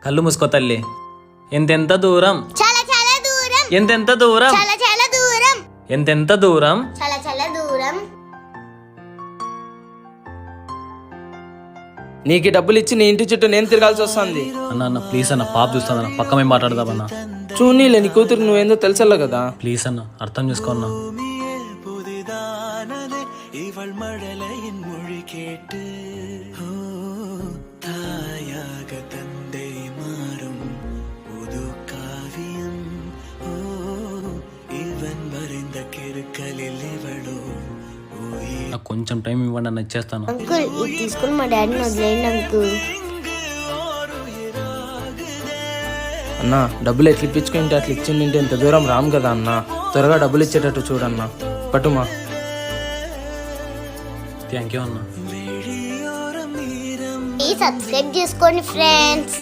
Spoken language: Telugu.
కళ్ళు మూసుకో తల్లి. ఎంతెంత దూరం, చాలా చాలా దూరం, ఎంతెంత దూరం, చాలా చాలా దూరం, ఎంతెంత దూరం. చాలా చాలా దూరం. నీకు డబ్బులు ఇచ్చి నీ ఇంటి చుట్టూ నేను తిరగాల్సి వస్తుంది. అన్న అన్న ప్లీజ్ అన్న, పాప చూస్తాను పక్క మేము మాట్లాడదామన్నా. చూనీలే, నీ కూతురు నువ్వేందో తెలుసల్లా కదా. ప్లీజ్ అన్న అర్థం చేసుకో అన్న. నాకు కొంచెం టైం ఇవ్వండి అన్న, ఇచ్చేస్తాను. అంకుల్ ఇది తీసుకుని మా డాడీని వదిలేయండి అంకుల్. అన్నా డబ్బులు ఎట్లా ఇప్పించుకుంటే అట్లా ఇచ్చిండింటే ఇంత దూరం రాము కదా అన్న. త్వరగా డబ్బులు ఇచ్చేటట్టు చూడన్నా. పట్టుమా. థ్యాంక్ యూ అన్న. ప్లీజ్ సబ్స్క్రైబ్ చేసుకోండి ఫ్రెండ్స్.